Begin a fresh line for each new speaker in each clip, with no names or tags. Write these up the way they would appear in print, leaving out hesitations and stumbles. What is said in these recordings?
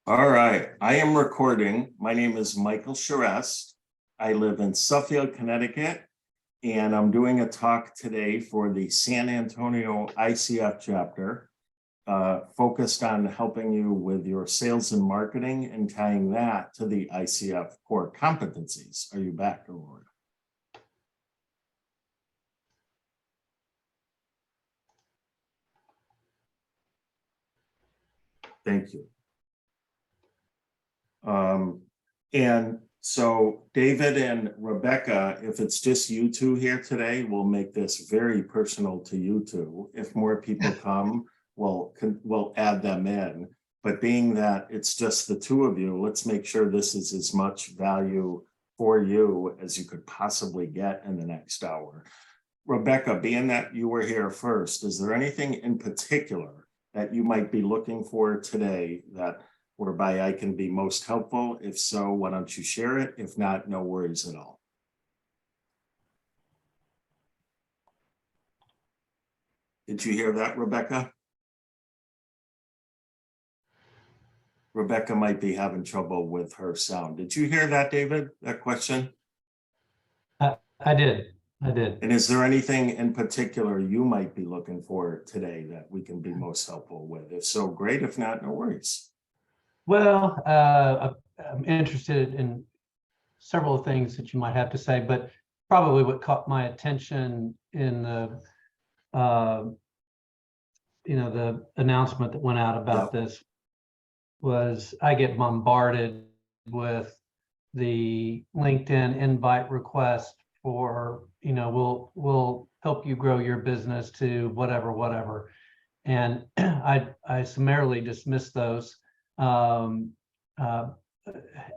All right, I am recording. My name is Michael Charest. I live in Suffield, Connecticut, and I'm doing a talk today for the San Antonio ICF chapter, focused on helping you with your sales and marketing and tying that to the ICF core competencies. Are you back, Aurora? Thank you. And so David and Rebecca, if it's just you two here today, we'll make this very personal to you two. If more people come, we'll add them in. But being that it's just the two of you, let's make sure this is as much value for you as you could possibly get in the next hour. Rebecca, being that you were here first, is there anything in particular that you might be looking for today that whereby I can be most helpful? If so, why don't you share it? If not, no worries at all. Did you hear that, Rebecca? Rebecca might be having trouble with her sound. Did you hear that, David, that question?
I did.
And is there anything in particular you might be looking for today that we can be most helpful with? If so, great. If not, no worries.
Well, I'm interested in several things that you might have to say, but probably what caught my attention in the, the announcement that went out about this was I get bombarded with the LinkedIn invite request for, we'll help you grow your business to whatever. And I summarily dismiss those.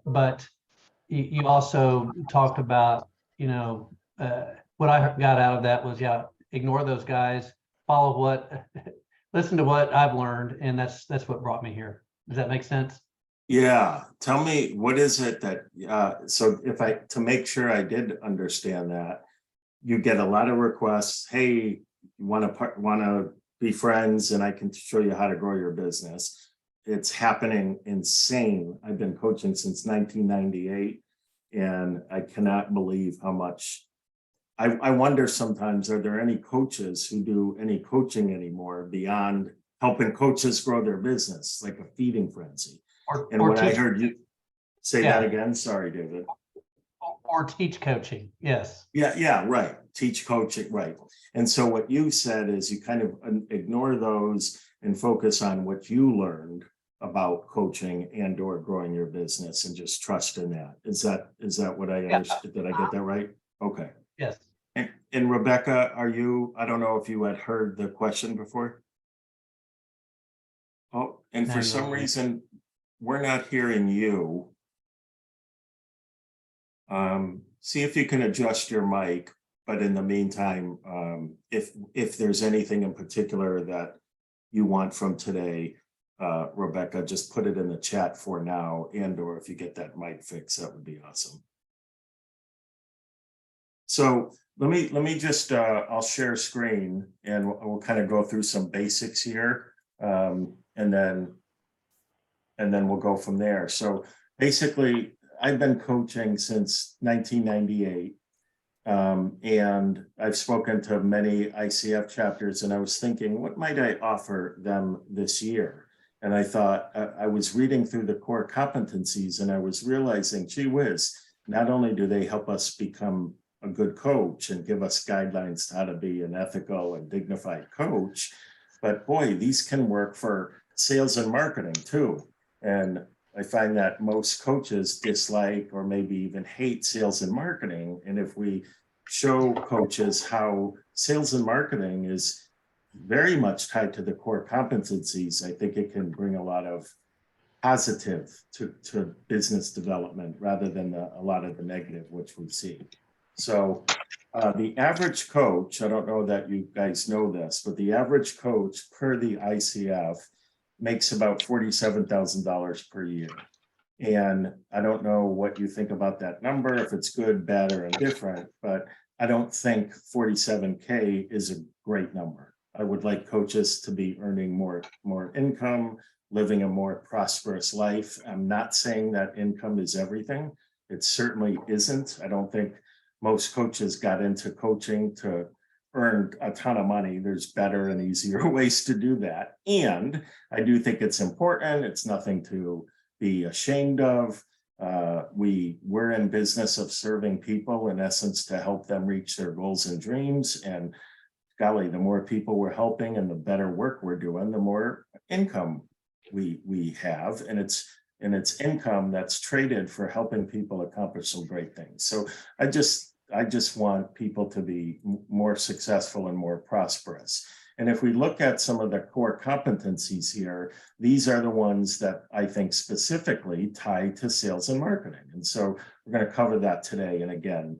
But you also talked about, what I got out of that was, ignore those guys, listen to what I've learned. And that's what brought me here. Does that make sense?
Yeah. Tell me, what is it that, so to make sure I did understand that, you get a lot of requests. Hey, you want to be friends and I can show you how to grow your business. It's happening insane. I've been coaching since 1998 and I cannot believe how much. I wonder sometimes, are there any coaches who do any coaching anymore beyond helping coaches grow their business, like a feeding frenzy? I heard you say that again. Sorry, David.
Or teach coaching. Yes.
Yeah, right. Teach coaching, right. And so what you said is you kind of ignore those and focus on what you learned about coaching and or growing your business and just trust in that. Is that what I understood? Did I get that right? Okay.
Yes.
And Rebecca, I don't know if you had heard the question before. Oh, and for some reason, we're not hearing you. See if you can adjust your mic, but in the meantime, if there's anything in particular that you want from today, Rebecca, just put it in the chat for now, and or if you get that mic fixed, that would be awesome. So let me just I'll share screen and we'll kind of go through some basics here, and then we'll go from there. So basically, I've been coaching since 1998, and I've spoken to many ICF chapters, and I was thinking, what might I offer them this year? And I thought, I was reading through the core competencies, and I was realizing, gee whiz, not only do they help us become a good coach and give us guidelines to how to be an ethical and dignified coach, but boy, these can work for sales and marketing too. And I find that most coaches dislike or maybe even hate sales and marketing. And if we show coaches how sales and marketing is very much tied to the core competencies, I think it can bring a lot of positive to business development rather than a lot of the negative, which we see. So the average coach, I don't know that you guys know this, but the average coach per the ICF makes about $47,000 per year. And I don't know what you think about that number, if it's good, bad, or indifferent, but I don't think 47K is a great number. I would like coaches to be earning more income, living a more prosperous life. I'm not saying that income is everything. It certainly isn't. I don't think most coaches got into coaching to earn a ton of money. There's better and easier ways to do that. And I do think it's important. It's nothing to be ashamed of. We're in business of serving people, in essence, to help them reach their goals and dreams. And golly, the more people we're helping and the better work we're doing, the more income we have. And it's income that's traded for helping people accomplish some great things. So I just want people to be more successful and more prosperous. And if we look at some of the core competencies here, these are the ones that I think specifically tie to sales and marketing. And so we're going to cover that today. And again,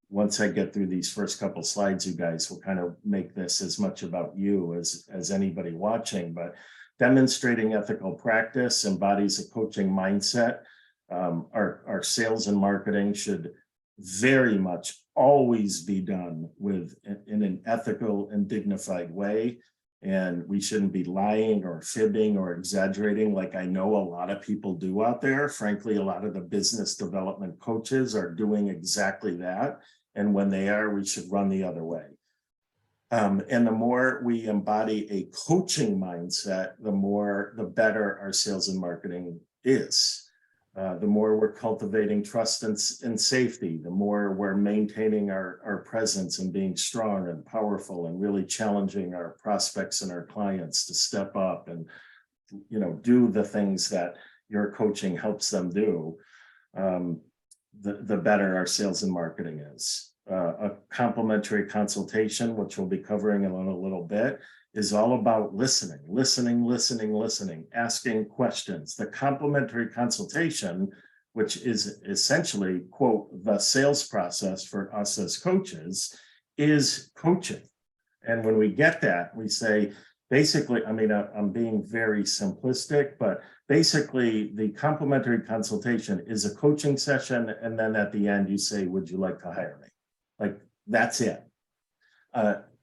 once I get through these first couple slides, you guys will kind of make this as much about you as anybody watching. But demonstrating ethical practice embodies a coaching mindset. Our sales and marketing should very much always be done in an ethical and dignified way. And we shouldn't be lying or fibbing or exaggerating like I know a lot of people do out there. Frankly, a lot of the business development coaches are doing exactly that. And when they are, we should run the other way. And the more we embody a coaching mindset, the better our sales and marketing is. The more we're cultivating trust and safety, the more we're maintaining our presence and being strong and powerful and really challenging our prospects and our clients to step up and, do the things that your coaching helps them do, the better our sales and marketing is. A complimentary consultation, which we'll be covering in a little bit, is all about listening, asking questions. The complimentary consultation, which is essentially, quote, the sales process for us as coaches, is coaching. And when we get that, we say, basically, I'm being very simplistic, but basically the complimentary consultation is a coaching session. And then at the end, you say, would you like to hire me? Like, that's it.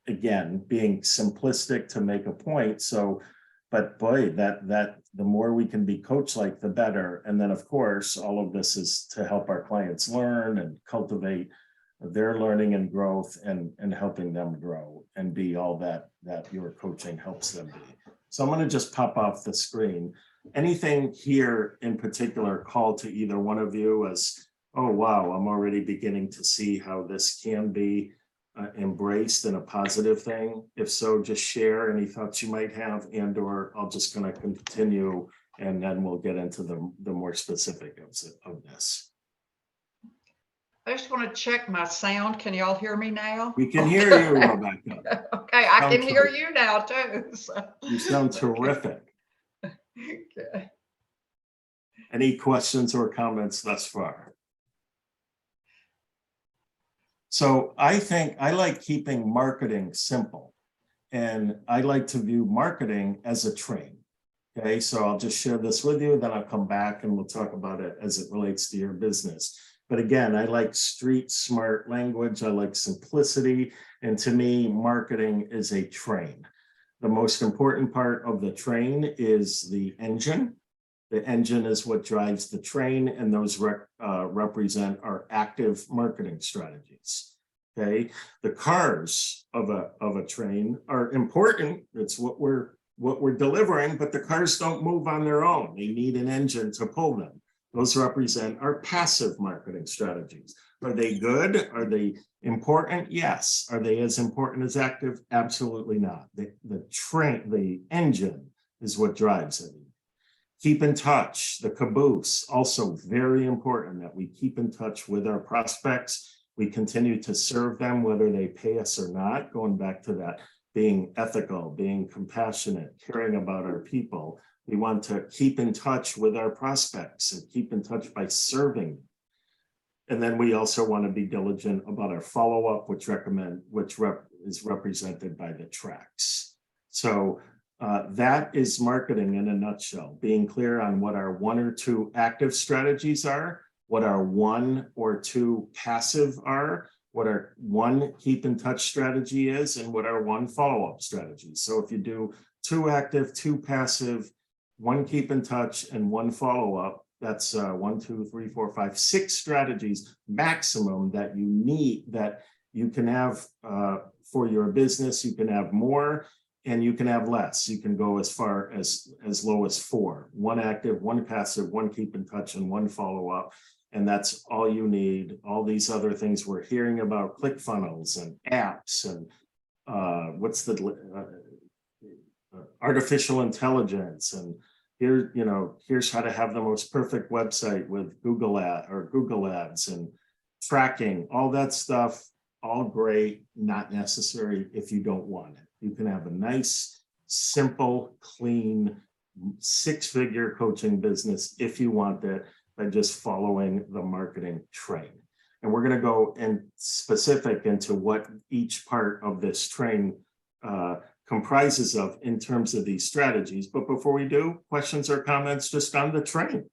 Again, being simplistic to make a point. So, but boy, that the more we can be coach like, the better. And then of course, all of this is to help our clients learn and cultivate their learning and growth and helping them grow and be all that your coaching helps them be. So I'm going to just pop off the screen. Anything here in particular call to either one of you as, oh, wow, I'm already beginning to see how this can be embraced in a positive thing? If so, just share any thoughts you might have, and or I'll just kind of continue and then we'll get into the more specific of this.
I just want to check my sound. Can y'all hear me now?
We can hear you, Rebecca.
Okay, I can hear you now too. So.
You sound terrific.
Okay.
Any questions or comments thus far? So I think I like keeping marketing simple, and I like to view marketing as a train. Okay, so I'll just share this with you, then I'll come back and we'll talk about it as it relates to your business. But again, I like street smart language. I like simplicity. And to me, marketing is a train. The most important part of the train is the engine. The engine is what drives the train, and those represent our active marketing strategies. Okay, the cars of a train are important. It's what we're delivering, but the cars don't move on their own. They need an engine to pull them. Those represent our passive marketing strategies. Are they good? Are they important? Yes. Are they as important as active? Absolutely not. The engine is what drives it. Keep in touch, the caboose, also very important that we keep in touch with our prospects. We continue to serve them, whether they pay us or not, going back to that, being ethical, being compassionate, caring about our people. We want to keep in touch with our prospects and keep in touch by serving them. And then we also want to be diligent about our follow-up, which is represented by the tracks. So that is marketing in a nutshell, being clear on what our 1 or 2 active strategies are, what our 1 or 2 passive are, what our one keep in touch strategy is and what our one follow-up strategy. So if you do 2 active, 2 passive, 1 keep in touch and 1 follow-up, that's 1, 2, 3, 4, 5, 6 strategies maximum that you need, that you can have for your business. You can have more and you can have less. You can go as far as low as 4, 1 active, 1 passive, 1 keep in touch and 1 follow-up. And that's all you need. All these other things we're hearing about, click funnels and apps and what's the artificial intelligence, and here, you know, here's how to have the most perfect website with Google Ads and tracking, all that stuff, all great, not necessary if you don't want it. You can have a nice, simple, clean, 6-figure coaching business if you want it, by just following the marketing train. And we're going to go in specific into what each part of this train comprises of in terms of these strategies. But before we do, questions or comments just on the train?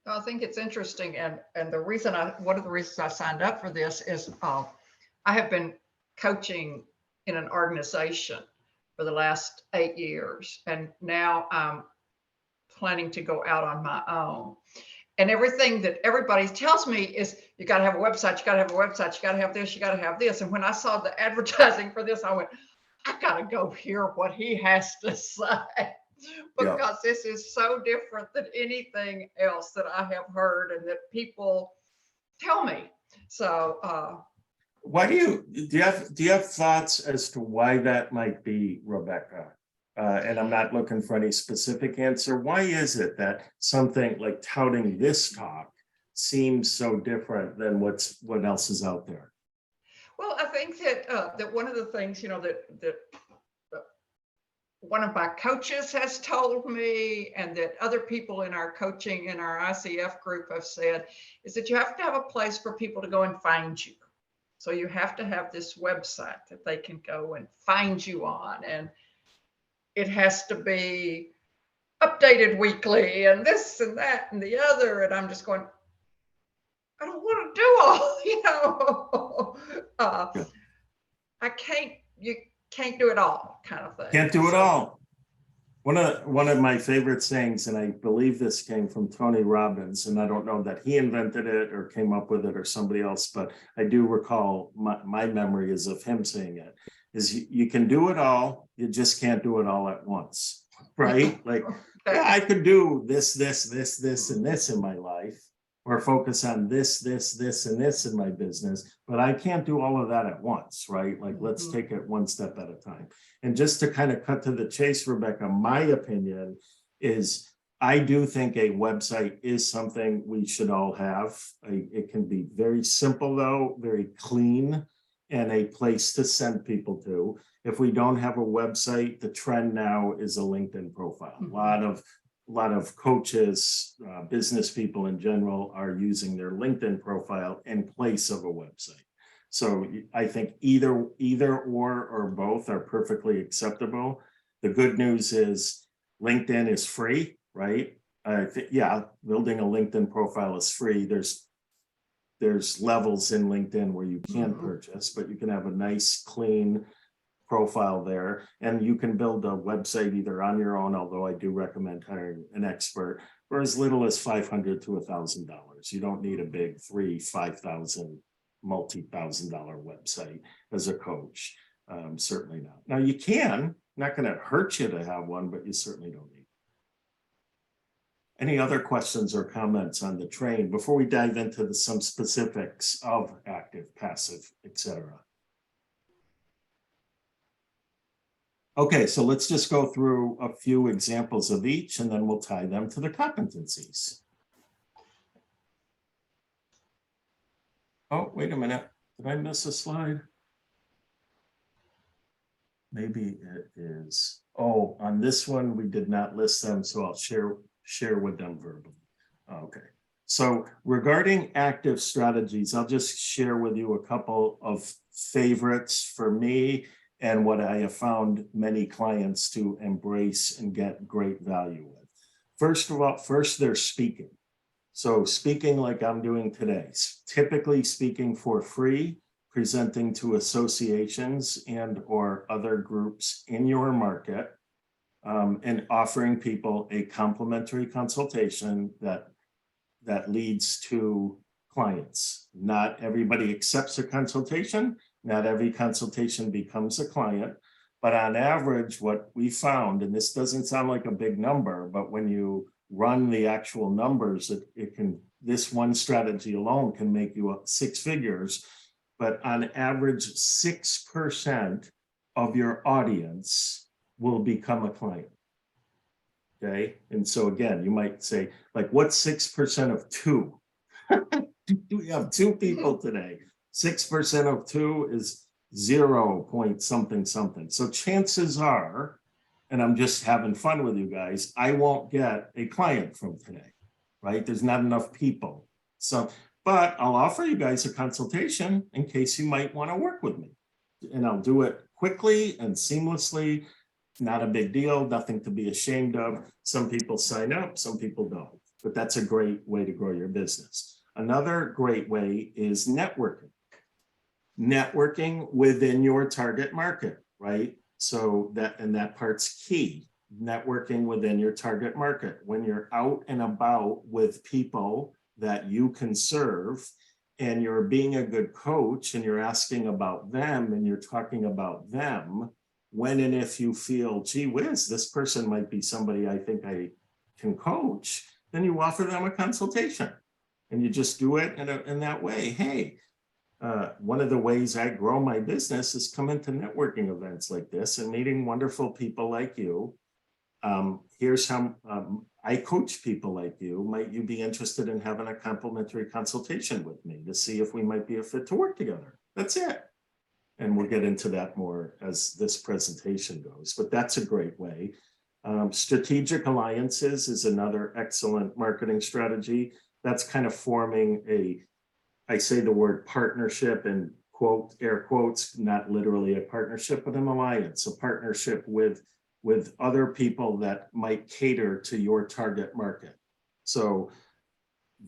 I think it's interesting, and the reason one of the reasons I signed up for this is I have been coaching in an organization for the last 8 years, and now I'm planning to go out on my own. And everything that everybody tells me is, you got to have a website, you got to have a website, you got to have this, you got to have this. And when I saw the advertising for this, I went, I got to go hear what he has to say, because this is so different than anything else that I have heard and that people tell me. So
why do you have thoughts as to why that might be, Rebecca? And I'm not looking for any specific answer. Why is it that something like touting this talk seems so different than what else is out there?
Well, I think that one of the things, you know, that one of my coaches has told me, and that other people in our coaching, in our ICF group have said, is that you have to have a place for people to go and find you. So you have to have this website that they can go and find you on, and it has to be updated weekly and this and that and the other. And I'm just going, I don't want to do all, you know, you can't do it all, kind of thing.
Can't do it all. One of my favorite sayings, and I believe this came from Tony Robbins, and I don't know that he invented it or came up with it or somebody else, but I do recall my memory is of him saying it, is you can do it all, you just can't do it all at once, right? Like, yeah, I could do this, and this in my life, or focus on this, and this in my business, but I can't do all of that at once, right? Like, let's take it one step at a time. And just to kind of cut to the chase, Rebecca, my opinion is, I do think a website is something we should all have. It can be very simple, though, very clean, and a place to send people to. If we don't have a website, the trend now is a LinkedIn profile. A lot of coaches, business people in general, are using their LinkedIn profile in place of a website. So I think either or both are perfectly acceptable. The good news is LinkedIn is free, right? Yeah, building a LinkedIn profile is free. There's levels in LinkedIn where you can purchase, but you can have a nice, clean profile there, and you can build a website either on your own, although I do recommend hiring an expert, for as little as $500 to $1,000. You don't need a big $5,000 multi-$1,000 website as a coach. Certainly not. Now you can, not going to hurt you to have one, but you certainly don't need. Any other questions or comments on the train before we dive into some specifics of active, passive, etc.? Okay, so let's just go through a few examples of each, and then we'll tie them to the competencies. Oh, wait a minute. Did I miss a slide? Maybe it is. Oh, on this one, we did not list them, so I'll share with them verbally. Okay. So regarding active strategies, I'll just share with you a couple of favorites for me and what I have found many clients to embrace and get great value with. First, they're speaking. So speaking like I'm doing today, typically speaking for free, presenting to associations and or other groups in your market, and offering people a complimentary consultation that leads to clients. Not everybody accepts a consultation. Not every consultation becomes a client. But on average, what we found, and this doesn't sound like a big number, but when you run the actual numbers, this one strategy alone can make you up 6 figures. But on average, 6% of your audience will become a client. Okay. And so again, you might say, like, what's 6% of 2? Do we have 2 people today? 6% of 2 is 0 point something something. So chances are, and I'm just having fun with you guys, I won't get a client from today, right? There's not enough people. So, but I'll offer you guys a consultation in case you might want to work with me. And I'll do it quickly and seamlessly. Not a big deal, nothing to be ashamed of. Some people sign up, some people don't, but that's a great way to grow your business. Another great way is networking. Networking within your target market, right? So that part's key. Networking within your target market. When you're out and about with people that you can serve and you're being a good coach and you're asking about them and you're talking about them, when and if you feel, gee whiz, this person might be somebody I think I can coach, then you offer them a consultation and you just do it in that way. Hey, one of the ways I grow my business is coming to networking events like this and meeting wonderful people like you. Here's how I coach people like you. Might you be interested in having a complimentary consultation with me to see if we might be a fit to work together? That's it. And we'll get into that more as this presentation goes, but that's a great way. Strategic alliances is another excellent marketing strategy. That's kind of forming I say the word partnership in quote, air quotes, not literally a partnership, but an alliance, a partnership with other people that might cater to your target market. So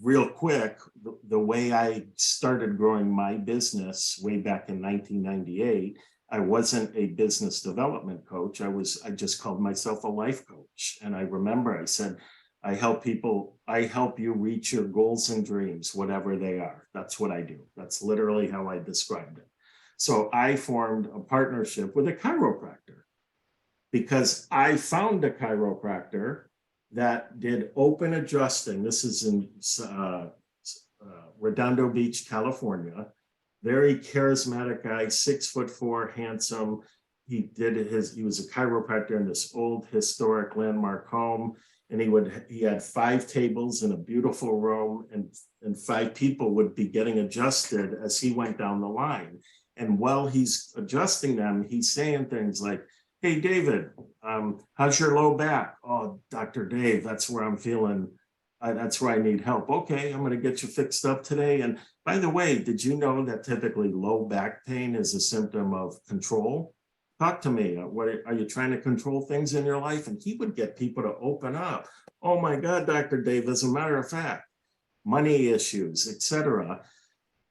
real quick, the way I started growing my business way back in 1998, I wasn't a business development coach. I just called myself a life coach. And I remember I said, I help you reach your goals and dreams, whatever they are. That's what I do. That's literally how I described it. So I formed a partnership with a chiropractor because I found a chiropractor that did open adjusting. This is in Redondo Beach, California. Very charismatic guy, 6'4", handsome. He was a chiropractor in this old historic landmark home. And he had 5 tables in a beautiful room, and 5 people would be getting adjusted as he went down the line. And while he's adjusting them, he's saying things like, hey, David, how's your low back? Oh, Dr. Dave, that's where I'm feeling, that's where I need help. Okay, I'm going to get you fixed up today. And by the way, did you know that typically low back pain is a symptom of control? Talk to me. What are you trying to control things in your life? And he would get people to open up. Oh my God, Dr. Dave, as a matter of fact, money issues, etc.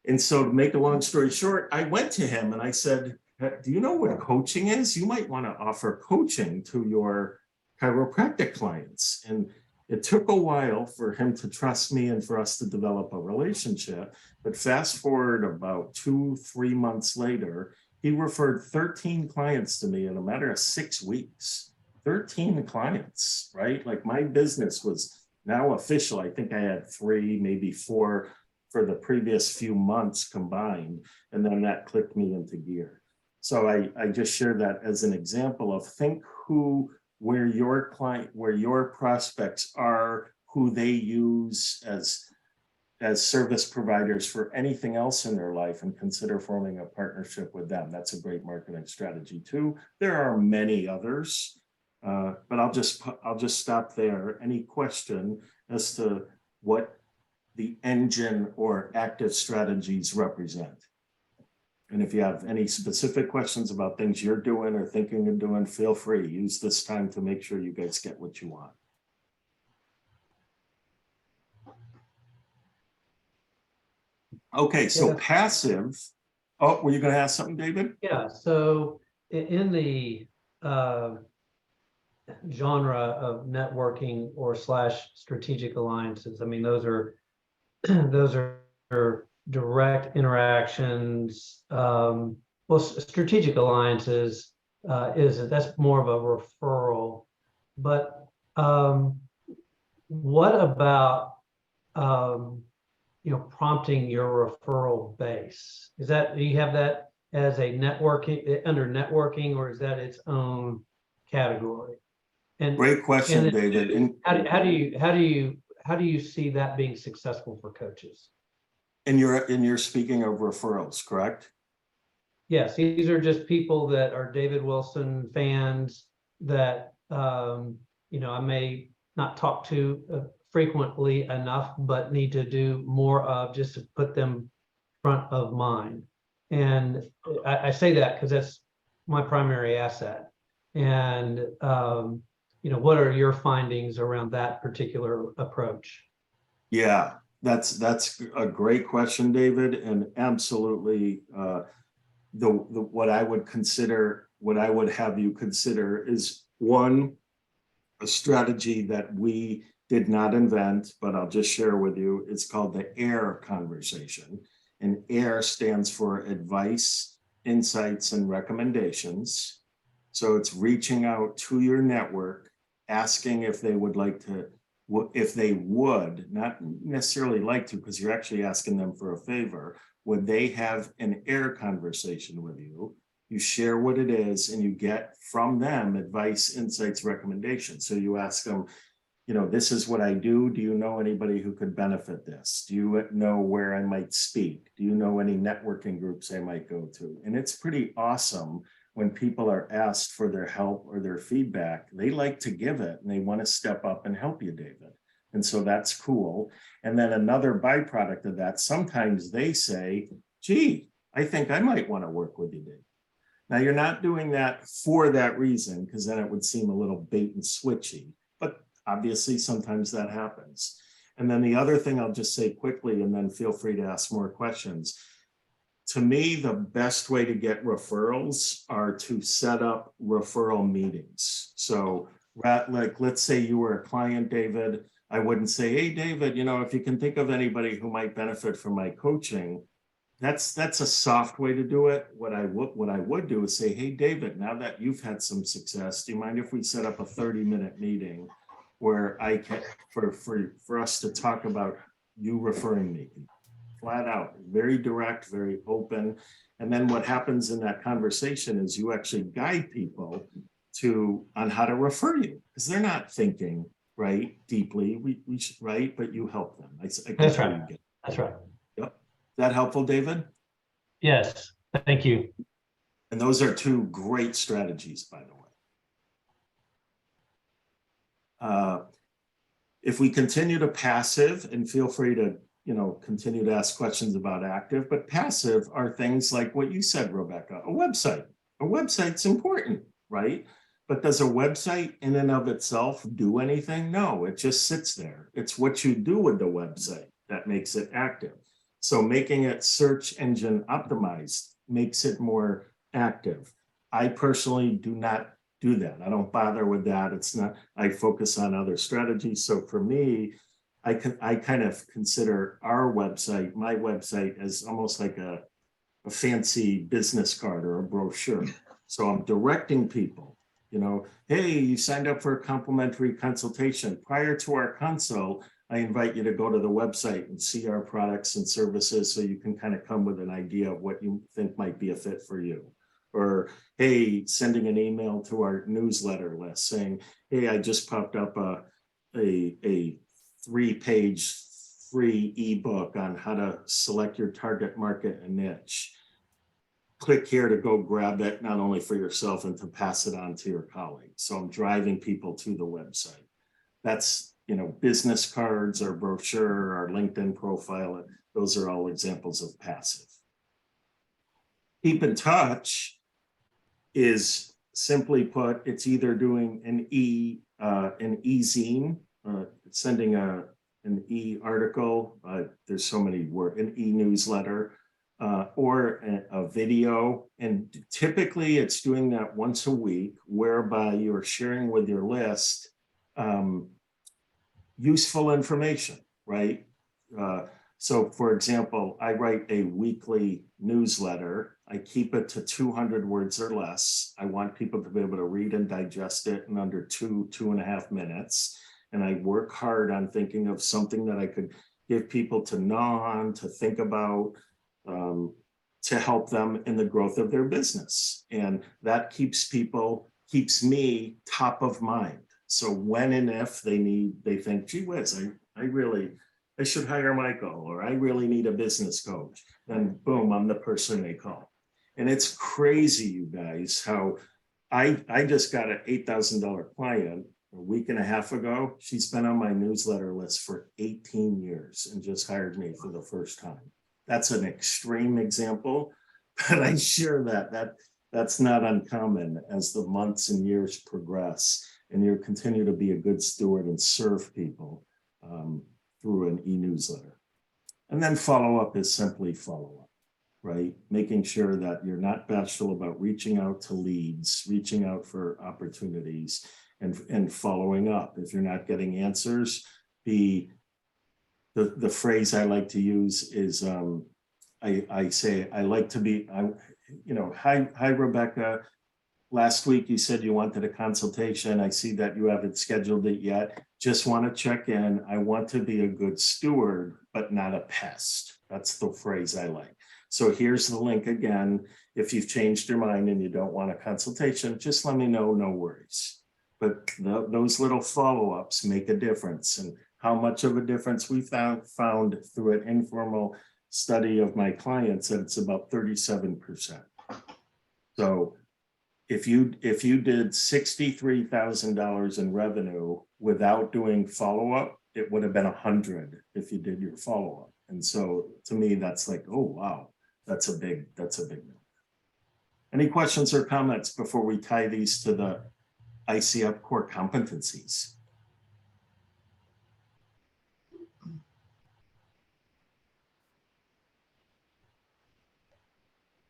And so to make a long story short, I went to him and I said, do you know what coaching is? You might want to offer coaching to your chiropractic clients. And it took a while for him to trust me and for us to develop a relationship. But fast forward about 2-3 months later, he referred 13 clients to me in a matter of 6 weeks. 13 clients, right? Like my business was now official. I think I had 3, maybe 4 for the previous few months combined. And then that clicked me into gear. So I just share that as an example of think where your prospects are, who they use as service providers for anything else in their life, and consider forming a partnership with them. That's a great marketing strategy too. There are many others, but I'll just stop there. Any question as to what the engine or active strategies represent? And if you have any specific questions about things you're doing or thinking of doing, feel free. Use this time to make sure you guys get what you want. Okay, so
Yeah.
passive. Oh, were you going to ask something, David?
Yeah, so in the genre of networking or / strategic alliances, I mean, those are those are direct interactions. Well, strategic alliances that's more of a referral. But what about prompting your referral base? Do you have that as a networking under networking, or is that its own category? And
Great question,
and
David. And
how do you see that being successful for coaches?
you're speaking of referrals, correct?
Yes, these are just people that are David Wilson fans that I may not talk to frequently enough, but need to do more of just to put them front of mind. And I say that because that's my primary asset. And what are your findings around that particular approach?
Yeah, that's a great question, David, and absolutely what I would have you consider is one, a strategy that we did not invent, but I'll just share with you. It's called the AIR conversation. And AIR stands for advice, insights, and recommendations. So it's reaching out to your network, asking if they would like to, if they would, not necessarily like to, because you're actually asking them for a favor, would they have an AIR conversation with you? You share what it is and you get from them advice, insights, recommendations. So you ask them, this is what I do. Do you know anybody who could benefit this? Do you know where I might speak? Do you know any networking groups I might go to? And it's pretty awesome when people are asked for their help or their feedback. They like to give it and they want to step up and help you, David. And so that's cool. And then another byproduct of that, sometimes they say, gee, I think I might want to work with you, David. Now, you're not doing that for that reason, because then it would seem a little bait and switchy. But obviously, sometimes that happens. And then the other thing I'll just say quickly, and then feel free to ask more questions. To me, the best way to get referrals are to set up referral meetings. So, like, let's say you were a client, David. I wouldn't say, hey, David, if you can think of anybody who might benefit from my coaching, that's a soft way to do it. What I would do is say, hey, David, now that you've had some success, do you mind if we set up a 30-minute meeting where I can for us to talk about you referring me? Flat out, very direct, very open. And then what happens in that conversation is you actually guide people on how to refer you, because they're not thinking right deeply. We should, right, but you help them.
That's right. That's right.
Yep. Is that helpful, David?
Yes, thank you.
And those are two great strategies, by the way. If we continue to passive, and feel free to continue to ask questions about active, but passive are things like what you said, Rebecca, a website. A website's important, right? But does a website in and of itself do anything? No, it just sits there. It's what you do with the website that makes it active. So making it search engine optimized makes it more active. I personally do not do that. I don't bother with that. It's not, I focus on other strategies. So for me, I kind of consider our website, my website, as almost like a fancy business card or a brochure. So I'm directing people, hey, you signed up for a complimentary consultation. Prior to our consult, I invite you to go to the website and see our products and services so you can kind of come with an idea of what you think might be a fit for you. Or, hey, sending an email to our newsletter list saying, hey, I just popped up a 3-page free ebook on how to select your target market and niche. Click here to go grab it, not only for yourself and to pass it on to your colleagues. So I'm driving people to the website. That's, business cards or brochure or LinkedIn profile. Those are all examples of passive. Keep in touch is, simply put, it's either doing an e-zine, sending an an e-article, there's so many words, an e-newsletter, or a video. And typically it's doing that once a week, whereby you're sharing with your list useful information, right? So for example, I write a weekly newsletter. I keep it to 200 words or less. I want people to be able to read and digest it in under 2.5 minutes. And I work hard on thinking of something that I could give people to gnaw on, to think about, to help them in the growth of their business. And that keeps me top of mind. So when and if they think, gee whiz, I should hire Michael, or I really need a business coach, then boom, I'm the person they call. And it's crazy, you guys, how I just got an $8,000 client a week and a half ago. She's been on my newsletter list for 18 years and just hired me for the first time. That's an extreme example, but I share that's not uncommon as the months and years progress, and you continue to be a good steward and serve people through an e-newsletter. And then follow-up is simply follow-up, right? Making sure that you're not bashful about reaching out to leads, reaching out for opportunities, and following up. If you're not getting answers, the phrase I like to use is, I say, I like to be, hi, Rebecca. Last week you said you wanted a consultation. I see that you haven't scheduled it yet. Just want to check in. I want to be a good steward, but not a pest. That's the phrase I like. So here's the link again. If you've changed your mind and you don't want a consultation, just let me know, no worries. But those little follow-ups make a difference. And how much of a difference we found through an informal study of my clients, that it's about 37%. So if you did $63,000 in revenue without doing follow-up, it would have been 100 if you did your follow-up. And so to me, that's like, oh, wow, that's a big number. Any questions or comments before we tie these to the ICF core competencies?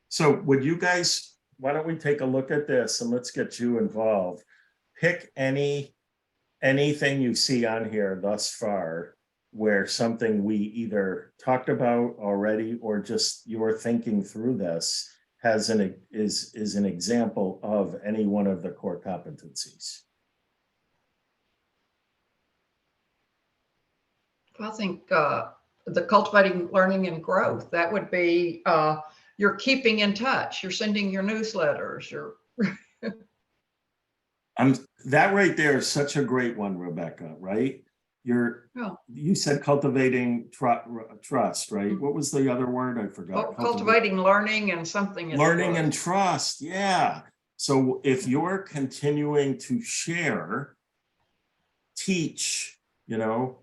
So would you guys, why don't we take a look at this and let's get you involved. Pick anything you see on here thus far where something we either talked about already or just you're thinking through this is an example of any one of the core competencies.
I think the cultivating learning and growth, that would be you're keeping in touch, you're sending your newsletters,
That right there is such a great one, Rebecca, right? You said cultivating trust, right?
Mm-hmm.
What was the other word? I forgot.
Cultivating learning and something.
Learning and trust, yeah. So if you're continuing to share, teach, little,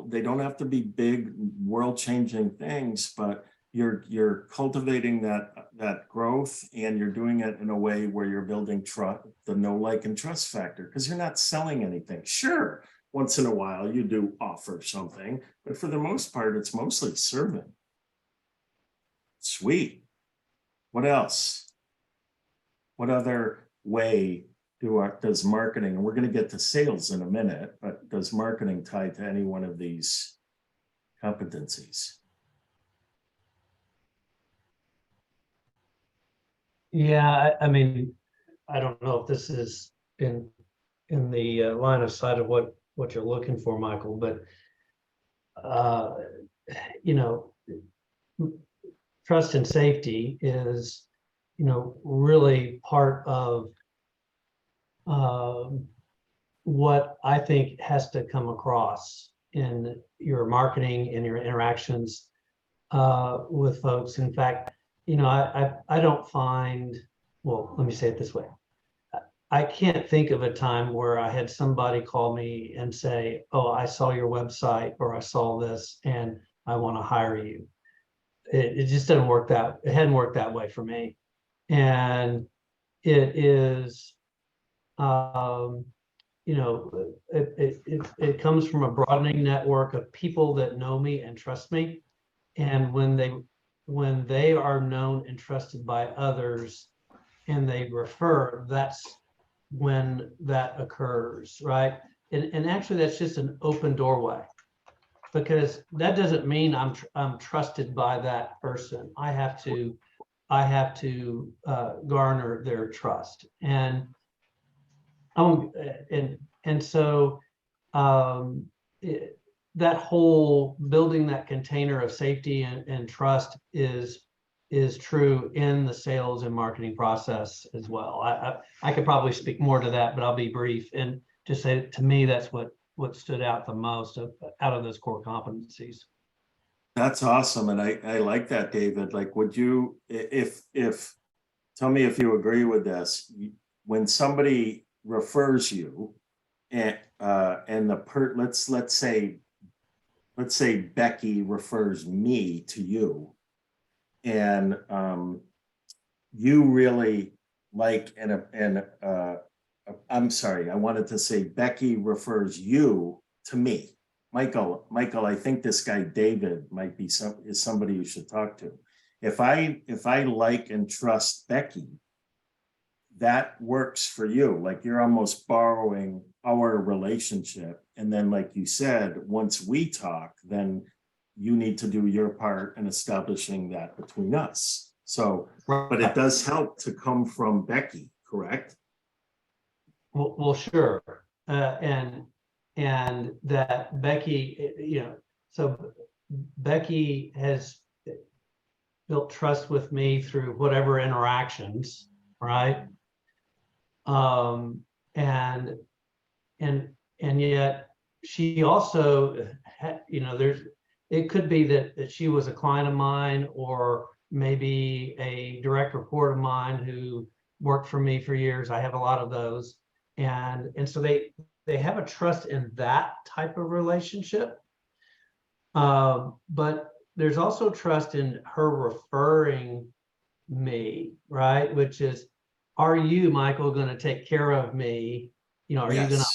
they don't have to be big world-changing things, but you're cultivating that growth, and you're doing it in a way where you're building trust, the know, like, and trust factor, because you're not selling anything. Sure, once in a while you do offer something, but for the most part, it's mostly serving. Sweet. What else? What other way does marketing, and we're going to get to sales in a minute, but does marketing tie to any one of these competencies?
Yeah, I mean, I don't know if this is in the line of sight of what you're looking for, Michael, but trust and safety is, really part of what I think has to come across in your marketing and your interactions with folks. In fact, I don't find, well, let me say it this way. I can't think of a time where I had somebody call me and say, oh, I saw your website, or I saw this and I want to hire you. It just doesn't work it hadn't worked that way for me. And it is, it comes from a broadening network of people that know me and trust me. And when they are known and trusted by others and they refer, that's when that occurs, right? And actually that's just an open doorway, because that doesn't mean I'm trusted by that person. I have to garner their trust. And so that whole building that container of safety and trust is true in the sales and marketing process as well. I could probably speak more to that, but I'll be brief and just say, to me, that's what stood out the most out of those core competencies.
That's awesome. And I like that, David. Like, would you, tell me if you agree with this, when somebody refers you and let's say Becky refers me to you, and you really like, I'm sorry, I wanted to say Becky refers you to me. Michael, I think this guy David might be somebody you should talk to. If I like and trust Becky, that works for you. Like, you're almost borrowing our relationship. And then, like you said, once we talk, then you need to do your part in establishing that between us. So, but it does help to come from Becky, correct?
Well, sure. And that Becky, so Becky has built trust with me through whatever interactions, right? And yet she also, it could be that she was a client of mine, or maybe a direct report of mine who worked for me for years. I have a lot of those. And so they have a trust in that type of relationship. But there's also trust in her referring me, right? Which is, are you, Michael, going to take care of me? Are you going to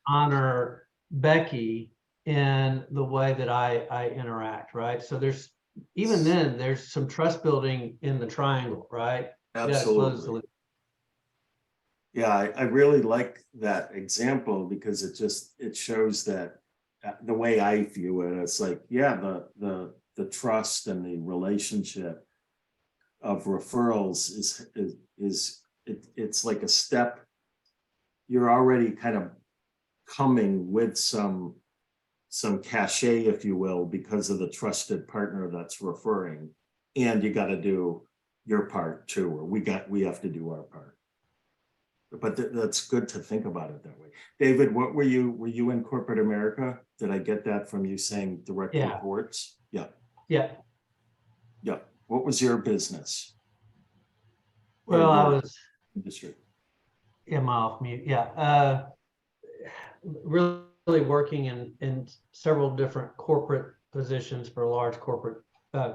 honor Becky in the way that I interact, right? So there's some trust building in the triangle, right?
Absolutely. Yeah, I really like that example, because it shows that the way I view it, it's like, yeah, the trust and the relationship of referrals it's like a step. You're already kind of coming with some cachet, if you will, because of the trusted partner that's referring, and you got to do your part too, or we have to do our part. But that's good to think about it that way. David, what were you in corporate America? Did I get that from you saying direct reports? Yeah. What was your business?
Well, I was
industry.
Am I off mute? Yeah. Really working in several different corporate positions for large corporate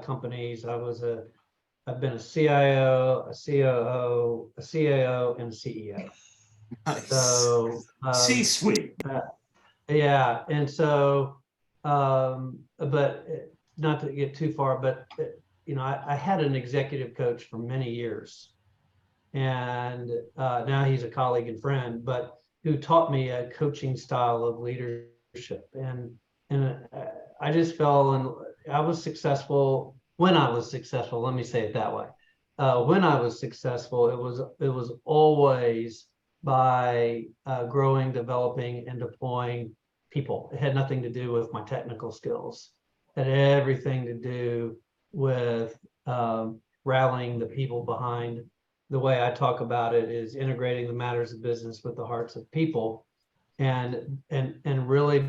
companies. I've been a CIO, a COO, a CAO, and CEO.
Nice.
So
C-suite.
Yeah, and so, but not to get too far, but I had an executive coach for many years, and now he's a colleague and friend, but who taught me a coaching style of leadership, and I just fell, and I was successful when I was successful. Let me say it that way. When I was successful, it was always by growing, developing, and deploying people. It had nothing to do with my technical skills. It had everything to do with rallying the people behind. The way I talk about it is integrating the matters of business with the hearts of people, and really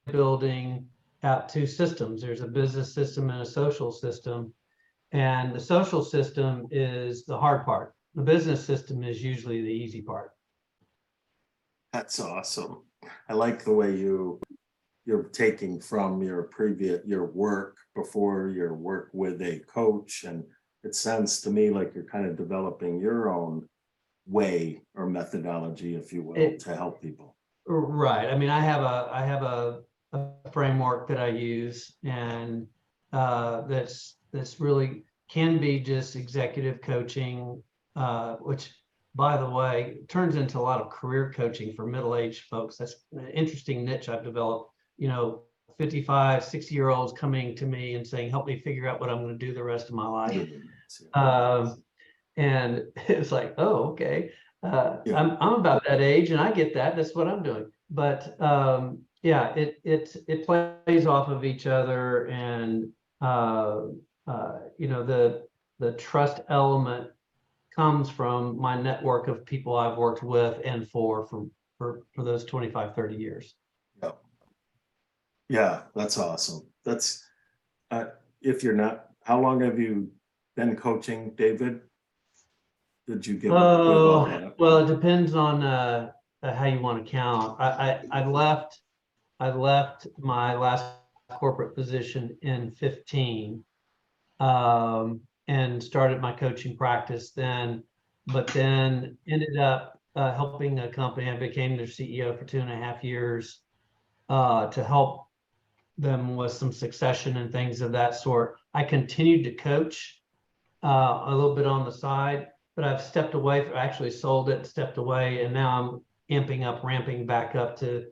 building out two systems. There's a business system and a social system, and the social system is the hard part. The business system is usually the easy part.
That's awesome. I like the way you're taking from your work before your work with a coach, and it sounds to me like you're kind of developing your own way or methodology, if you will, to help people.
Right. I mean, I have a framework that I use, and that's really can be just executive coaching, which, by the way, turns into a lot of career coaching for middle-aged folks. That's an interesting niche I've developed. 55, 60-year-olds coming to me and saying, help me figure out what I'm going to do the rest of my life. And it's like, oh, okay.
Yeah.
I'm about that age, and I get that. That's what I'm doing. But yeah, it plays off of each other, and the trust element comes from my network of people I've worked with and for those 25, 30 years.
Yeah. Yeah, that's awesome. That's if you're not, how long have you been coaching, David? Did you give all that up?
Well, it depends on how you want to count. I left my last corporate position in 15, and started my coaching practice then, but then ended up helping a company. I became their CEO for 2.5 years to help them with some succession and things of that sort. I continued to coach a little bit on the side, but I've stepped away. I actually sold it, stepped away, and now I'm ramping back up to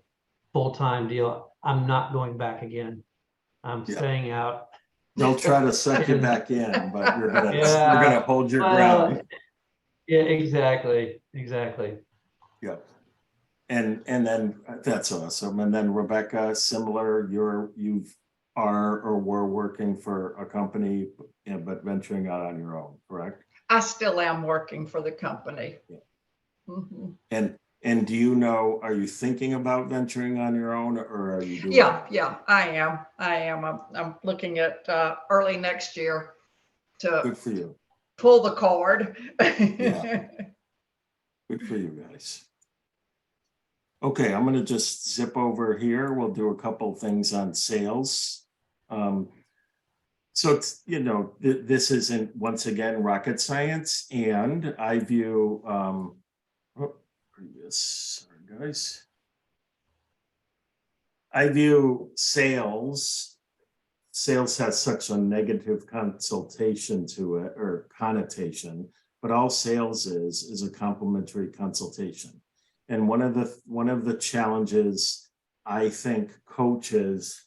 full-time deal. I'm not going back again. I'm staying out.
They'll try to suck you back in, but you're
Yeah.
gonna hold your ground.
Yeah, exactly.
Yep. And then that's awesome. And then Rebecca, similar, you are or were working for a company, but venturing out on your own, correct?
I still am working for the company.
Yeah.
Mm-hmm.
And do you know, are you thinking about venturing on your own, or are you doing
Yeah, I am. I'm looking at early next year to
Good for you.
pull the cord.
Yeah. Good for you guys. Okay, I'm going to just zip over here. We'll do a couple things on sales. So it's, this isn't, once again, rocket science, and I view, sorry guys. I view sales has such a negative consultation to it, or connotation, but all sales is a complimentary consultation. And one of the challenges I think coaches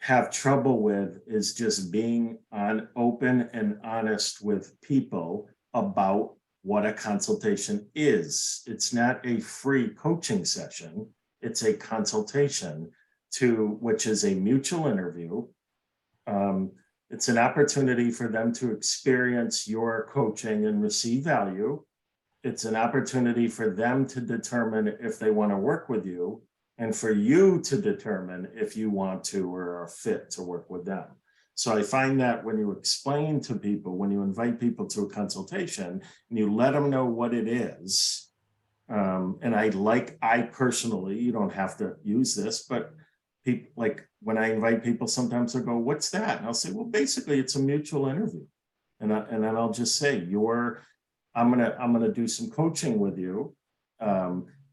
have trouble with is just being open and honest with people about what a consultation is. It's not a free coaching session. It's a consultation which is a mutual interview. It's an opportunity for them to experience your coaching and receive value. It's an opportunity for them to determine if they want to work with you, and for you to determine if you want to or are fit to work with them. So I find that when you explain to people, when you invite people to a consultation and you let them know what it is, and I personally, you don't have to use this, but people, like when I invite people, sometimes they'll go, what's that? And I'll say, well, basically it's a mutual interview. And then I'll just say, I'm gonna do some coaching with you.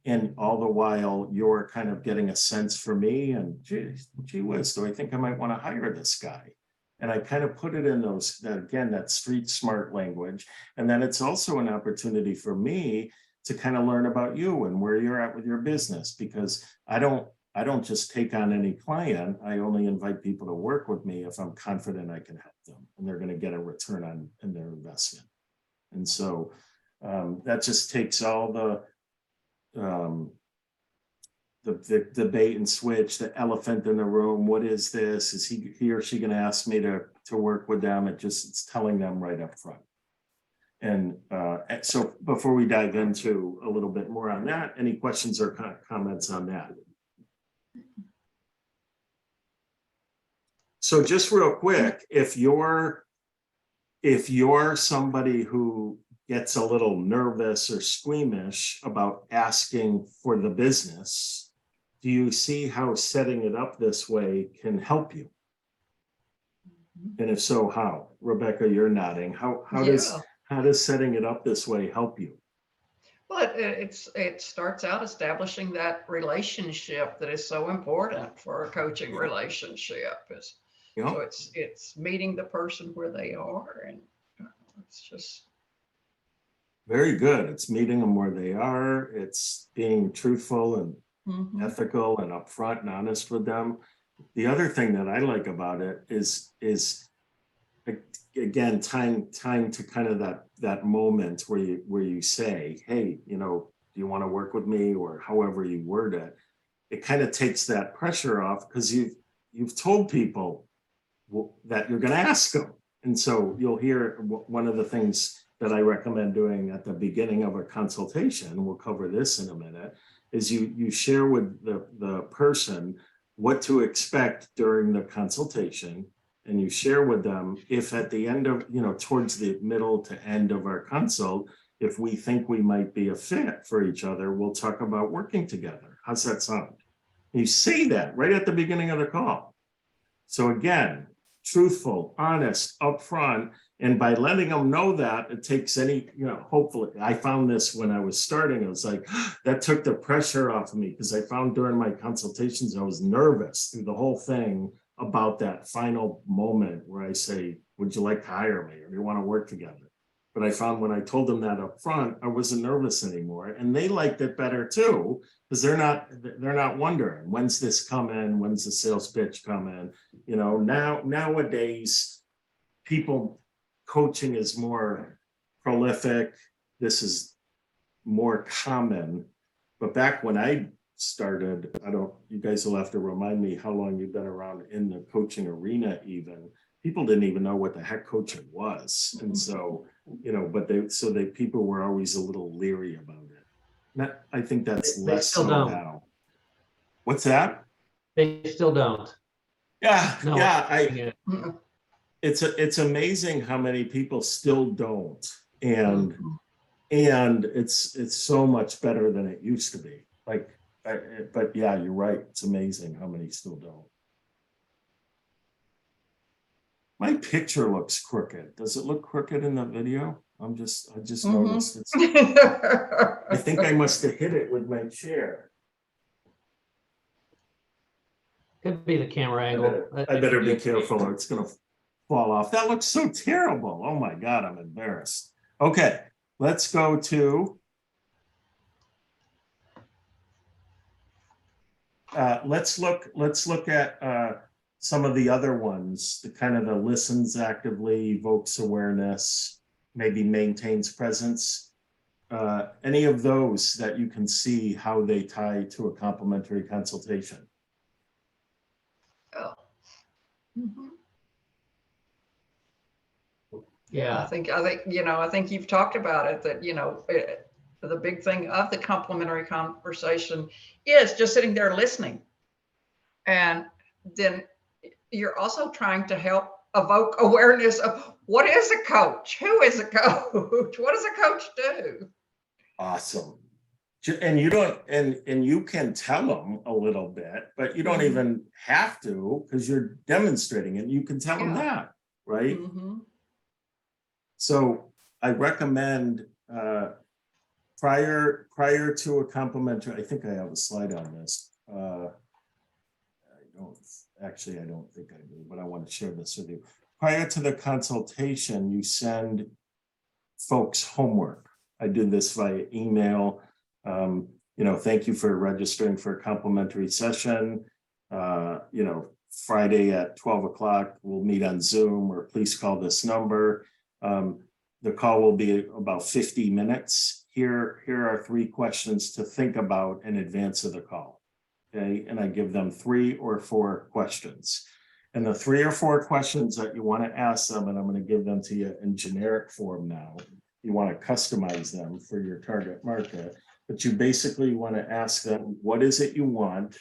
And all the while you're kind of getting a sense for me, and gee whiz, do I think I might want to hire this guy? And I kind of put it in that street smart language. And then it's also an opportunity for me to kind of learn about you and where you're at with your business, because I don't just take on any client. I only invite people to work with me if I'm confident I can help them and they're going to get a return on their investment. And so that just takes all the bait and switch, the elephant in the room. What is this? Is he or she going to ask me to work with them? It's telling them right up front. And so before we dive into a little bit more on that, any questions or comments on that? So just real quick, if you're somebody who gets a little nervous or squeamish about asking for the business, do you see how setting it up this way can help you? And if so, how? Rebecca, you're nodding. How does setting it up this way help you?
Well, it starts out establishing that relationship that is so important for a coaching
Yeah.
relationship.
You know,
So it's meeting the person where they are, and it's just
very good. It's meeting them where they are. It's being truthful and
mhm.
ethical and upfront and honest with them. The other thing that I like about it is again time to kind of that moment where you say, hey, you know, do you want to work with me, or however you word it. It kind of takes that pressure off, because you've told people that you're going to ask them. And so you'll hear one of the things that I recommend doing at the beginning of a consultation, we'll cover this in a minute, is you share with the person what to expect during the consultation. And you share with them, if at the end of, you know, towards the middle to end of our consult, if we think we might be a fit for each other, we'll talk about working together. How's that sound? You say that right at the beginning of the call. So again, truthful, honest, upfront, and by letting them know that, it takes any, you know, hopefully, I found this when I was starting, it was like, that took the pressure off of me, because I found during my consultations, I was nervous through the whole thing about that final moment where I say, would you like to hire me, or do you want to work together? But I found when I told them that up front, I wasn't nervous anymore, and they liked it better too, because they're not wondering, when's this coming, when's the sales pitch coming. You know, nowadays, people, coaching is more prolific. This is more common. But back when I started, you guys will have to remind me how long you've been around in the coaching arena even. People didn't even know what the heck coaching was. And so, you know, people were always a little leery about it. I think that's
They
less
still
so
don't.
now. What's that?
They still don't.
Yeah,
No.
yeah. It's amazing how many people still don't, and it's so much better than it used to be. Like, but yeah, you're right. It's amazing how many still don't. My picture looks crooked. Does it look crooked in the video? I just noticed it's. I think I must have hit it with my chair.
Could be the camera angle.
I better be careful, or it's gonna fall off. That looks so terrible. Oh my God, I'm embarrassed. Okay, let's go to. Let's look at some of the other ones. The kind of the listens actively, evokes awareness, maybe maintains presence. Any of those that you can see how they tie to a complimentary consultation.
Oh. Mhm.
Yeah.
I think I think you've talked about it, that the big thing of the complimentary conversation is just sitting there listening, and then you're also trying to help evoke awareness of what is a coach, who is a coach, what does a coach do?
Awesome. And you don't, and you can tell them a little bit, but you don't even have to, because you're demonstrating it. You can tell them that, right? So I recommend prior to a complimentary. I think I have a slide on this. I don't think I do, but I want to share this with you. Prior to the consultation, you send folks homework. I did this via email. Thank you for registering for a complimentary session. Friday at 12 o'clock, we'll meet on Zoom, or please call this number. The call will be about 50 minutes. Here are 3 questions to think about in advance of the call. Okay, and I give them 3 or 4 questions. And the 3 or 4 questions that you want to ask them, and I'm going to give them to you in generic form now. You want to customize them for your target market, but you basically want to ask them, what is it you want?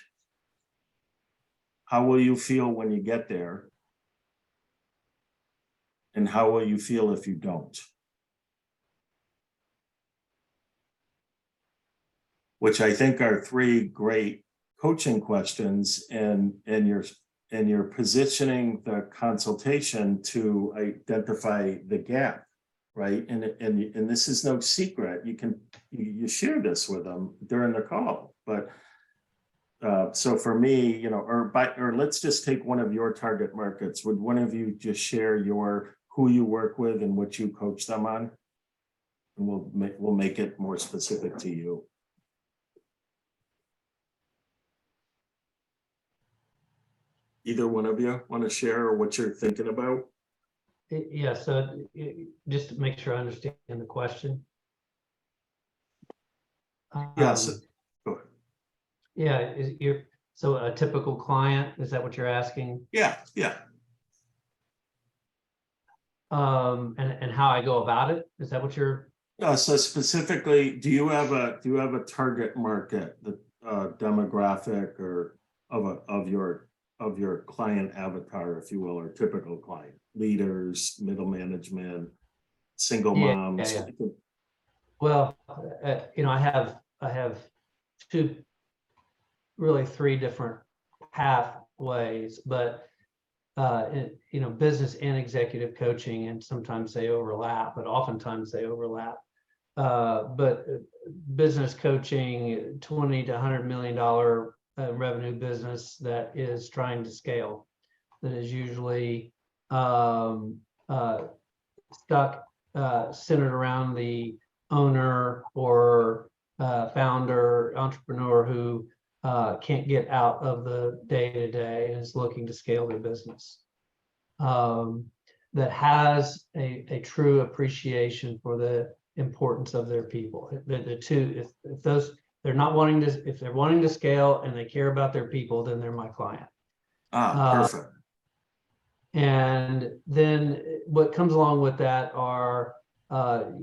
How will you feel when you get there? And how will you feel if you don't? Which I think are 3 great coaching questions, and you're positioning the consultation to identify the gap, right? And this is no secret. You share this with them during the call, but so for me, you know, or let's just take one of your target markets. Would one of you just share who you work with and what you coach them on? And we'll make it more specific to you. Either one of you want to share or what you're thinking about?
Yeah, so just to make sure I understand the question.
Yes. Go ahead.
Yeah, so a typical client, is that what you're asking?
Yeah.
And how I go about it? Is that what you're?
So specifically, do you have a target market, the demographic or of your client avatar, if you will, or typical client, leaders, middle management, single moms?
Yeah. Well, I have three different pathways, but business and executive coaching, and sometimes they overlap, but oftentimes they overlap. But business coaching, $20 to $100 million revenue business that is trying to scale, that is usually stuck, centered around the owner or founder, entrepreneur who can't get out of the day-to-day and is looking to scale their business. That has a true appreciation for the importance of their people. The two, if they're wanting to scale and they care about their people, then they're my client.
Perfect.
And then what comes along with that are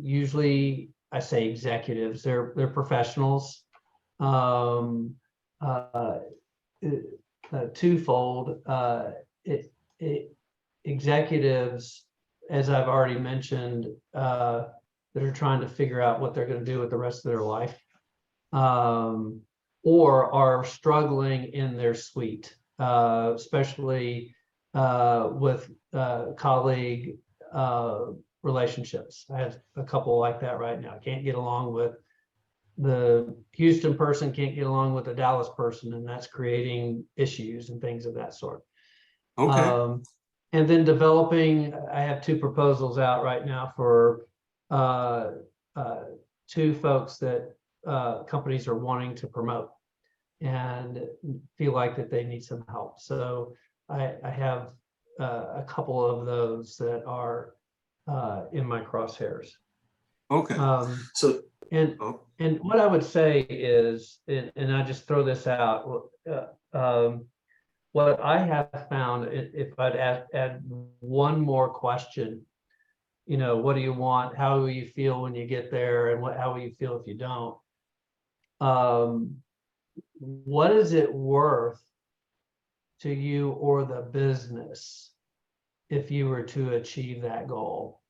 usually, I say executives, they're professionals. Twofold. Executives, as I've already mentioned, that are trying to figure out what they're going to do with the rest of their life, or are struggling in their suite, especially with colleague relationships. I have a couple like that right now. I can't get along with the Houston person, can't get along with the Dallas person, and that's creating issues and things of that sort.
Okay.
And then developing, I have two proposals out right now for two folks that companies are wanting to promote and feel like that they need some help. So I have a couple of those that are in my crosshairs.
Okay.
And what I would say is, and I just throw this out, what I have found, if I'd add one more question, what do you want? How will you feel when you get there? And how will you feel if you don't? What is it worth to you or the business if you were to achieve that goal?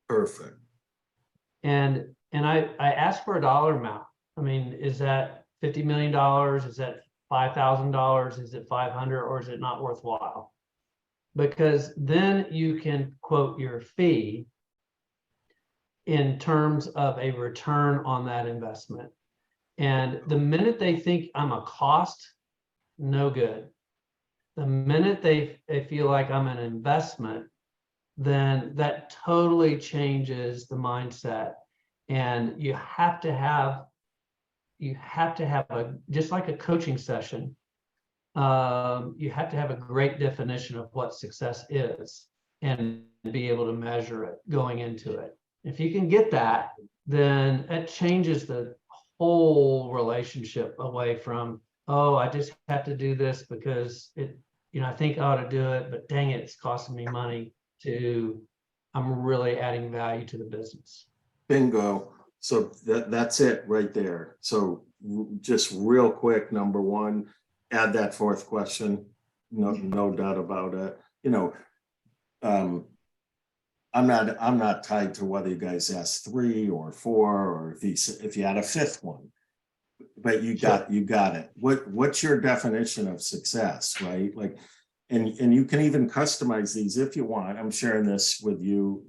Perfect.
And I ask for a dollar amount. I mean, is that $50 million? Is that $5,000? Is it 500, or is it not worthwhile? Because then you can quote your fee in terms of a return on that investment. And the minute they think I'm a cost, no good. The minute they feel like I'm an investment, then that totally changes the mindset. And you have to have just like a coaching session, you have to have a great definition of what success is and be able to measure it going into it. If you can get that, then it changes the whole relationship away from, oh, I just have to do this because I think I ought to do it, but dang it, it's costing me money, to I'm really adding value to the business.
Bingo. So that's it right there. So just real quick, number one, add that fourth question. No doubt about it. I'm not tied to whether you guys asked 3 or 4, or if you had a fifth one, but you got it. What's your definition of success, right? Like, and you can even customize these if you want. I'm sharing this with you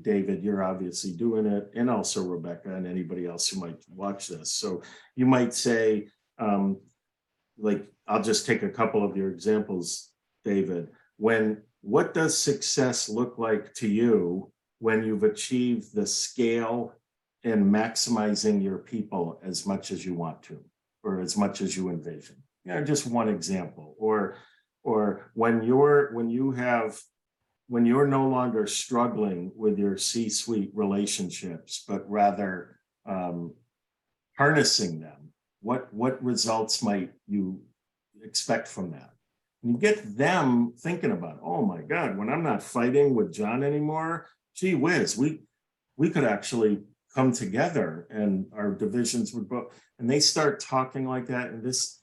David, you're obviously doing it, and also Rebecca and anybody else who might watch this. So you might say, like, I'll just take a couple of your examples, David. What does success look like to you when you've achieved the scale and maximizing your people as much as you want to, or as much as you envision? Just one example. Or when you're no longer struggling with your C-suite relationships, but rather harnessing them, what results might you expect from that? And you get them thinking about, oh my God, when I'm not fighting with John anymore, gee whiz, we could actually come together and our divisions would go, and they start talking like that. And this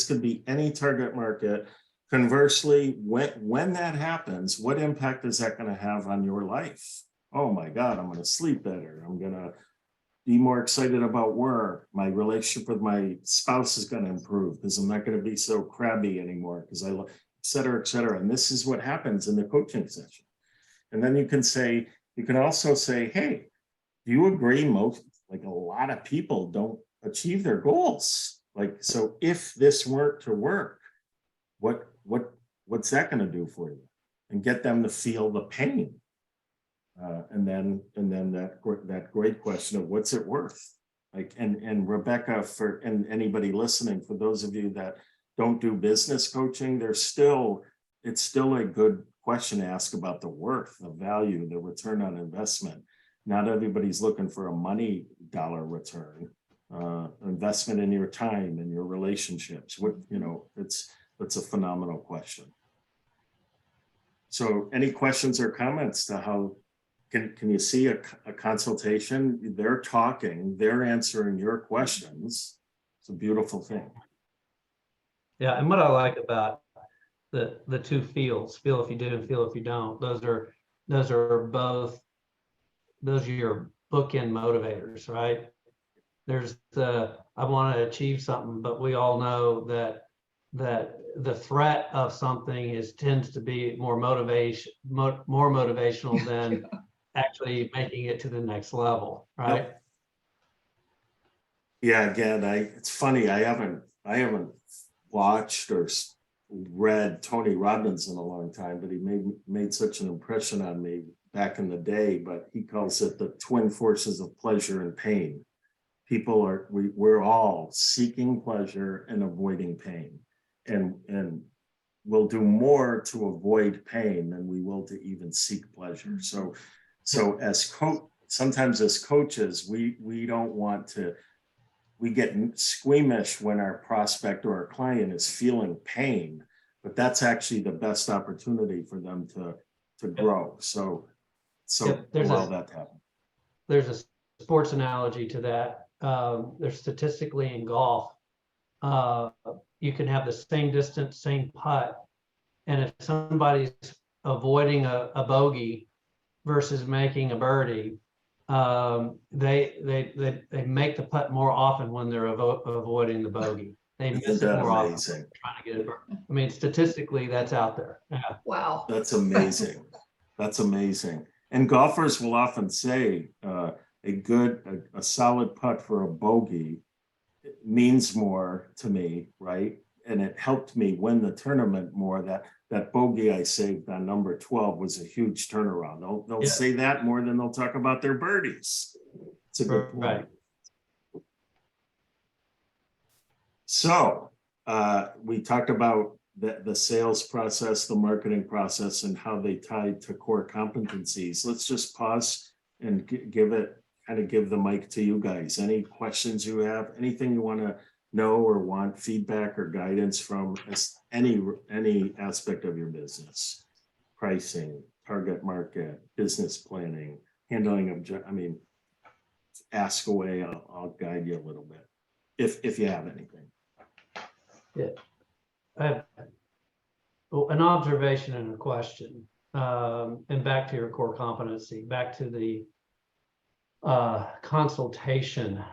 could be any target market. Conversely, when that happens, what impact is that going to have on your life? Oh my God, I'm going to sleep better. I'm going to be more excited about work. My relationship with my spouse is going to improve because I'm not going to be so crabby anymore because et cetera, et cetera. And this is what happens in the coaching session. And then you can also say, hey, do you agree a lot of people don't achieve their goals? Like, so if this were to work, what's that going to do for you? And get them to feel the pain. And then that great question of what's it worth? Like, and Rebecca, and anybody listening, for those of you that don't do business coaching, it's still a good question to ask about the worth, the value, the return on investment. Not everybody's looking for a money dollar return. Investment in your time and your relationships. It's a phenomenal question. So any questions or comments to how can you see a consultation? They're talking, they're answering your questions. It's a beautiful thing.
Yeah, and what I like about the two feels, feel if you do and feel if you don't, those are your bookend motivators, right? There's I want to achieve something, but we all know that the threat of something tends to be more motivational than actually making it to the next level, right?
Yep. Yeah, again, it's funny, I haven't watched or read Tony Robbins in a long time, but he made such an impression on me back in the day. But he calls it the twin forces of pleasure and pain. We're all seeking pleasure and avoiding pain, and we'll do more to avoid pain than we will to even seek pleasure. So sometimes as coaches, we don't want to. We get squeamish when our prospect or our client is feeling pain, but that's actually the best opportunity for them to grow. So allow that to happen.
There's a sports analogy to that. There's statistically in golf, you can have the same distance, same putt, and if somebody's avoiding a bogey versus making a birdie, they make the putt more often when they're avoiding the bogey. They miss it more often trying to get it. I mean, statistically, that's out there. Yeah.
Wow.
That's amazing. That's amazing. And golfers will often say a solid putt for a bogey means more to me, right? And it helped me win the tournament more. That bogey I saved on number 12 was a huge turnaround. They'll say that more than they'll talk about their birdies. It's a good point. Right. So we talked about the sales process, the marketing process, and how they tie to core competencies. Let's just pause and give the mic to you guys. Any questions you have, anything you want to know or want feedback or guidance from any aspect of your business, pricing, target market, business planning, handling ask away. I'll guide you a little bit if you have anything.
Yeah, I have an observation and a question, and back to your core competency, back to the consultation.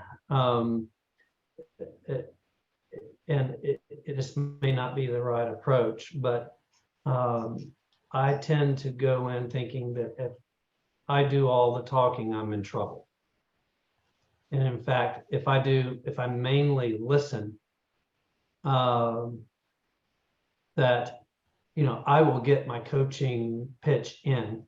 It just may not be the right approach, but I tend to go in thinking that if I do all the talking, I'm in trouble. And in fact, if I mainly listen, that, I will get my coaching pitch in.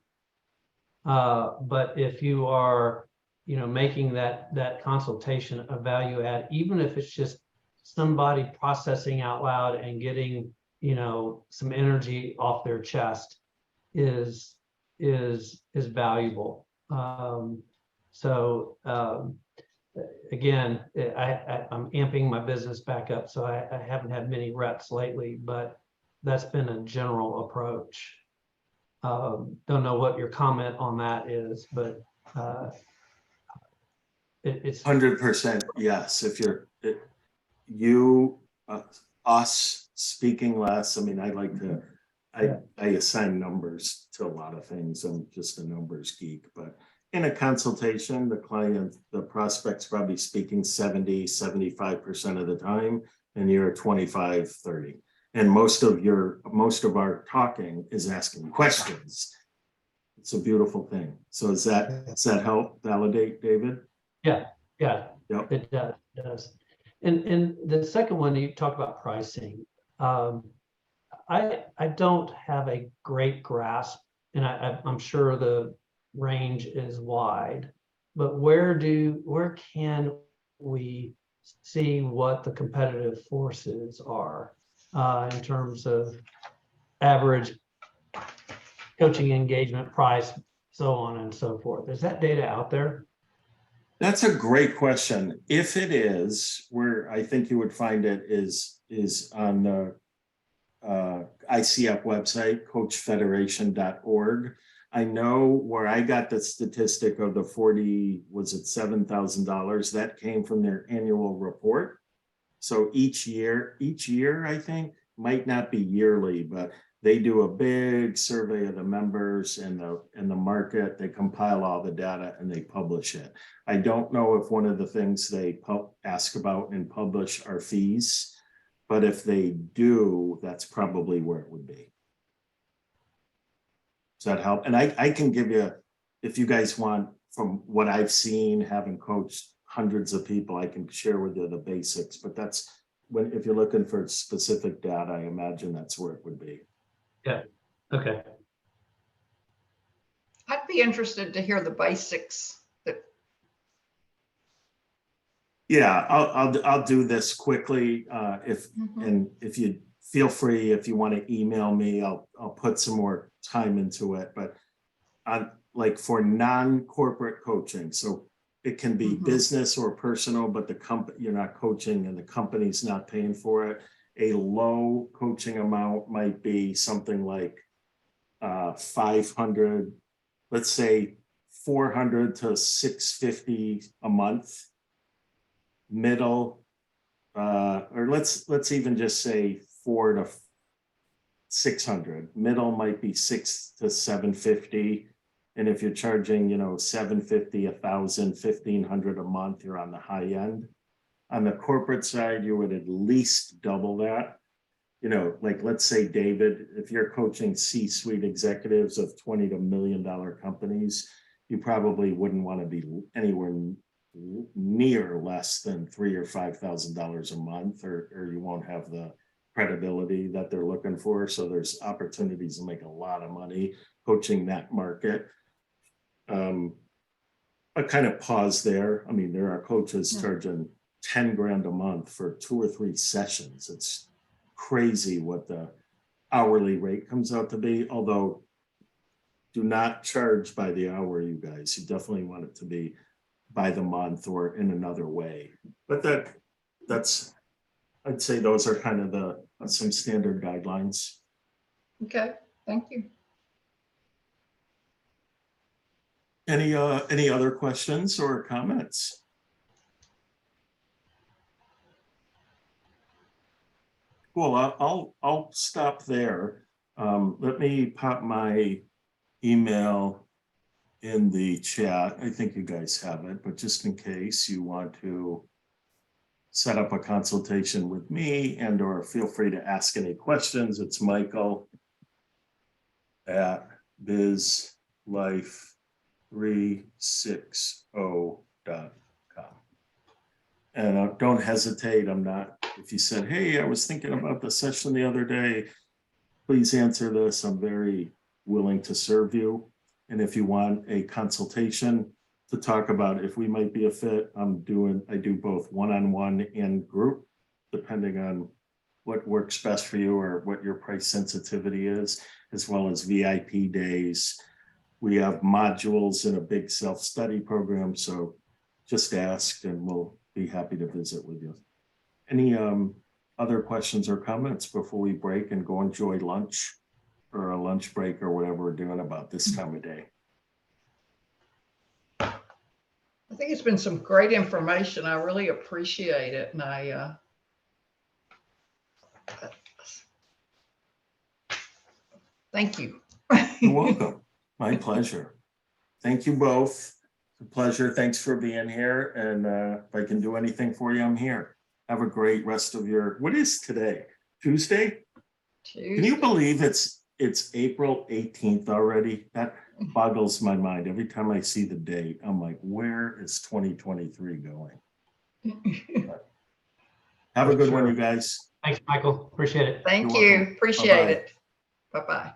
But if you are, making that consultation a value add, even if it's just somebody processing out loud and getting, some energy off their chest, is valuable. Again, I'm amping my business back up, so I haven't had many reps lately, but that's been a general approach. Don't know what your comment on that is, but it's
100% yes. If us speaking less, I mean, I like to, I assign numbers to a lot of things. I'm just a numbers geek, but in a consultation, the prospect's probably speaking 70-75% of the time, and you're 25-30. And most of our talking is asking questions. It's a beautiful thing. So does that help validate, David?
Yeah. Yep. It does. And the second one, you talked about pricing. I don't have a great grasp, and I'm sure the range is wide, but where can we see what the competitive forces are in terms of average coaching engagement price, so on and so forth? Is that data out there?
That's a great question. If it is, where I think you would find it is on the ICF website, coachfederation.org. I know where I got the statistic of the $7,000, that came from their annual report. So each year, I think, might not be yearly, but they do a big survey of the members and the market. They compile all the data and they publish it. I don't know if one of the things they ask about and publish are fees, but if they do, that's probably where it would be. Does that help? And I can give you, if you guys want, from what I've seen, having coached hundreds of people, I can share with you the basics, but that's if you're looking for specific data, I imagine that's where it would be.
Yeah. Okay.
I'd be interested to hear the basics.
Yeah, I'll do this quickly. If you feel free, if you want to email me, I'll put some more time into it. But like for non-corporate coaching, so it can be business or personal, but you're not coaching and the company's not paying for it. A low coaching amount might be something like 500, let's say 400 to 650 a month. Middle, or let's even just say 400 to 600. Middle might be 600 to 750. And if you're charging, 750, 1,000, 1,500 a month, you're on the high end. On the corporate side, you would at least double that. Like let's say, David, if you're coaching C-suite executives of $20 to $1 million companies, you probably wouldn't want to be anywhere near less than $3,000 or $5,000 a month, or you won't have the credibility that they're looking for. So there's opportunities to make a lot of money coaching that market. I kind of pause there. I mean, there are coaches charging 10 grand a month for 2 or 3 sessions. It's crazy what the hourly rate comes out to be. Although, do not charge by the hour, you guys. You definitely want it to be by the month or in another way. But that's I'd say those are kind of some standard guidelines.
Okay, thank you.
Any other questions or comments? Cool. I'll stop there. Let me pop my email in the chat. I think you guys have it, but just in case you want to set up a consultation with me or feel free to ask any questions, it's Michael at bizlife 360.com. And don't hesitate. If you said, hey, I was thinking about the session the other day, please answer this. I'm very willing to serve you. And if you want a consultation to talk about if we might be a fit, I do both one-on-one and group, depending on what works best for you or what your price sensitivity is, as well as VIP days. We have modules in a big self-study program, so just ask and we'll be happy to visit with you. Any other questions or comments before we break and go enjoy lunch or a lunch break or whatever we're doing about this time of day?
I think it's been some great information. I really appreciate it. And thank you.
You're welcome. My pleasure. Thank you both. It's a pleasure. Thanks for being here. And if I can do anything for you, I'm here. Have a great rest of what is today? Tuesday? Can you believe it's April 18th already? That boggles my mind. Every time I see the date, I'm like, where is 2023 going? Have a good one, you guys.
Thanks, Michael. Appreciate it.
Thank
You're
you.
welcome.
Appreciate
Bye-bye.
it. Bye-bye.